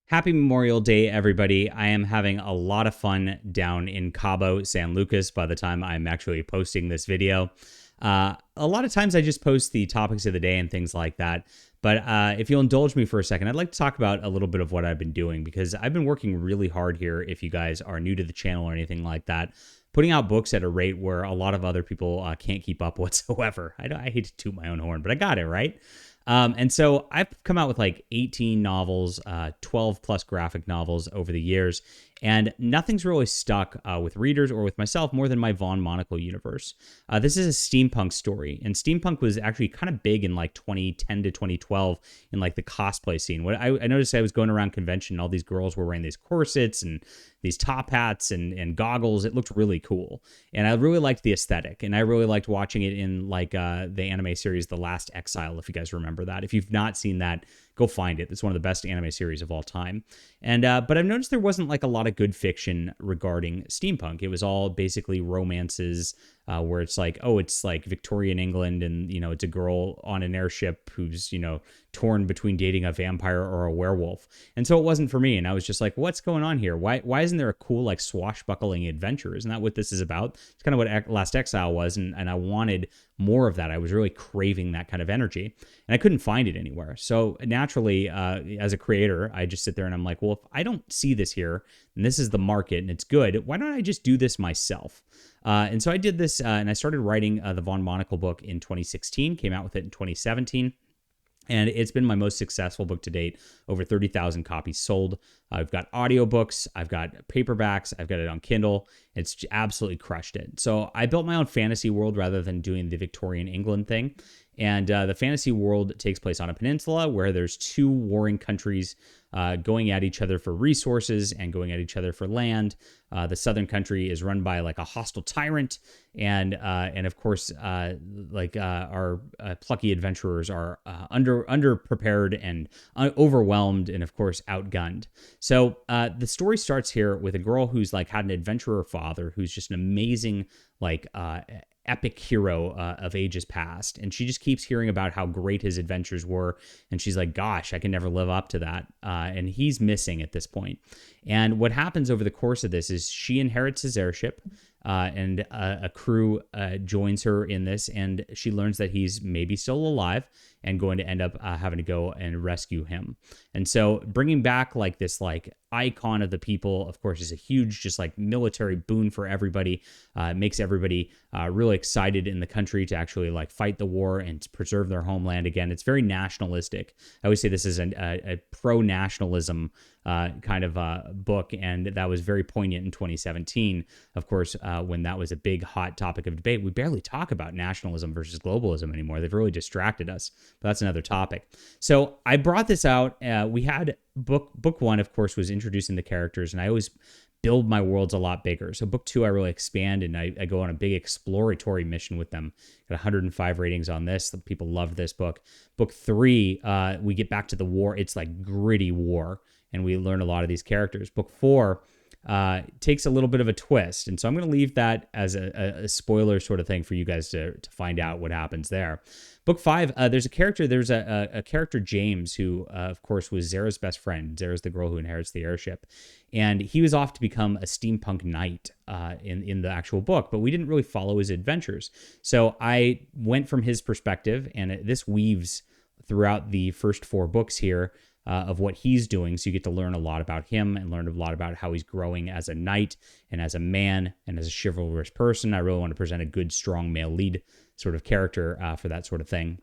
Happy Memorial Day, everybody. I am having a lot of fun down in Cabo San Lucas by the time I'm actually posting this video. A lot of times I just post the topics of the day and things like that. But if you'll indulge me for a second, I'd like to talk about a little bit of what I've been doing because I've been working really hard here. If you guys are new to the channel or anything like that, putting out books at a rate where a lot of other people can't keep up whatsoever. I hate to toot my own horn, but I got it, right? And so I've come out with like 18 novels, 12 plus graphic novels over the years, and nothing's really stuck with readers or with myself more than my Monocle Universe. This is a steampunk story, and steampunk was actually kind of big in like 2010 to 2012 in like the cosplay scene. What I noticed, I was going around convention, and all these girls were wearing these corsets and these top hats and goggles. It looked really cool, and I really liked the aesthetic, and I really liked watching it in like the anime series The Last Exile, if you guys remember that. If you've not seen that, go find it. It's one of the best anime series of all time. And but I've noticed there wasn't like a lot of good fiction regarding steampunk. It was all basically romances where it's like, oh, it's like Victorian England, and it's a girl on an airship who's torn between dating a vampire or a werewolf. And so it wasn't for me. And I was just like, what's going on here? Why isn't there a cool like swashbuckling adventure? Isn't that what this is about? It's kind of what Last Exile was, and I wanted more of that. I was really craving that kind of energy, and I couldn't find it anywhere. So naturally, as a creator, I just sit there and I'm like, well, if I don't see this here, and this is the market, and it's good, why don't I just do this myself? And so I did this, and I started writing the Von Monocle book in 2016, came out with it in 2017. And it's been my most successful book to date. Over 30,000 copies sold. I've got audiobooks, I've got paperbacks, I've got it on Kindle. It's absolutely crushed it. So I built my own fantasy world rather than doing the Victorian England thing. And the fantasy world takes place on a peninsula where there's two warring countries going at each other for resources and going at each other for land. The southern country is run by like a hostile tyrant, and of course, our plucky adventurers are underprepared and overwhelmed, and of course outgunned. So the story starts here with a girl who's like had an adventurer father who's just an amazing like epic hero of ages past, and she just keeps hearing about how great his adventures were, and she's like, gosh, I can never live up to that, and he's missing at this point. And what happens over the course of this is she inherits his airship, and a crew joins her in this, and she learns that he's maybe still alive and going to end up having to go and rescue him. And so bringing back like this like icon of the people, of course, is a huge just like military boon for everybody. It makes everybody really excited in the country to actually like fight the war and to preserve their homeland again. It's very nationalistic. I always say this is a pro-nationalism kind of book, and that was very poignant in 2017, of course, when that was a big hot topic of debate. We barely talk about nationalism versus globalism anymore. They've really distracted us, but that's another topic. So I brought this out. We had book one, of course, was introducing the characters, and I always build my worlds a lot bigger. So book two, I really expand, and I go on a big exploratory mission with them. Got 105 ratings on this. People loved this book. Book three, we get back to the war. It's like gritty war, and we learn a lot of these characters. Book four takes a little bit of a twist, and so I'm going to leave that as a spoiler sort of thing for you guys to find out what happens there. Book five, there's a character, James, who, of course, was Zara's best friend. Zara's the girl who inherits the airship. And he was off to become a steampunk knight in the actual book, but we didn't really follow his adventures. So I went from his perspective, and this weaves throughout the first four books here of what he's doing. So you get to learn a lot about him and learn a lot about how he's growing as a knight and as a man and as a chivalrous person. I really want to present a good, strong male lead sort of character for that sort of thing.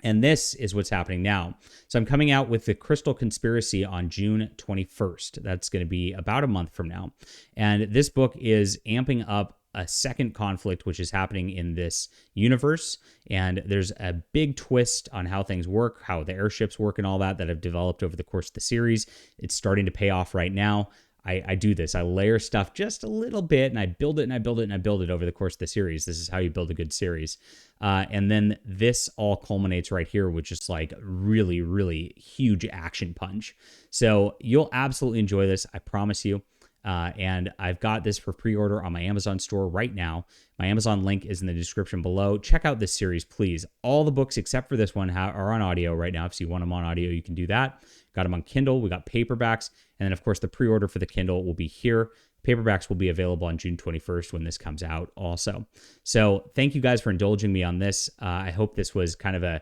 And this is what's happening now. So I'm coming out with the Crystal Conspiracy on June 21st. That's going to be about a month from now. And this book is amping up a second conflict which is happening in this universe, and there's a big twist on how things work, how the airships work and all that have developed over the course of the series. It's starting to pay off right now. I do this. I layer stuff just a little bit, and I build it and I build it and I build it over the course of the series. This is how you build a good series. And then this all culminates right here with just like really, really huge action punch. So you'll absolutely enjoy this. I promise you. And I've got this for pre-order on my Amazon store right now. My Amazon link is in the description below. Check out this series, please. All the books except for this one are on audio right now. If you want them on audio, you can do that. Got them on Kindle. We got paperbacks. And then, of course, the pre-order for the Kindle will be here. Paperbacks will be available on June 21st when this comes out also. So thank you guys for indulging me on this. I hope this was kind of a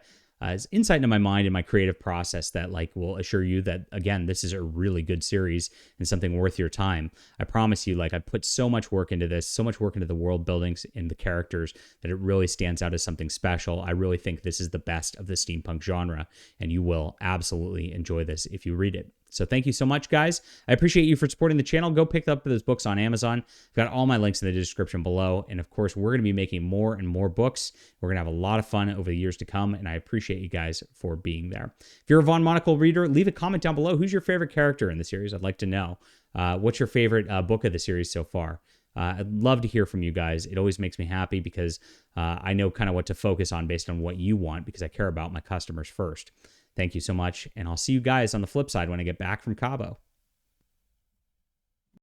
insight into my mind and my creative process that will assure you that, again, this is a really good series and something worth your time. I promise you, I put so much work into this, so much work into the world buildings and the characters that it really stands out as something special. I really think this is the best of the steampunk genre, and you will absolutely enjoy this if you read it. So thank you so much, guys. I appreciate you for supporting the channel. Go pick up those books on Amazon. I've got all my links in the description below. And of course, we're going to be making more and more books. We're going to have a lot of fun over the years to come. And I appreciate you guys for being there. If you're a Von Monocle reader, leave a comment down below. Who's your favorite character in the series? I'd like to know. What's your favorite book of the series so far? I'd love to hear from you guys. It always makes me happy because I know kind of what to focus on based on what you want, because I care about my customers first. Thank you so much, and I'll see you guys on the flip side when I get back from Cabo.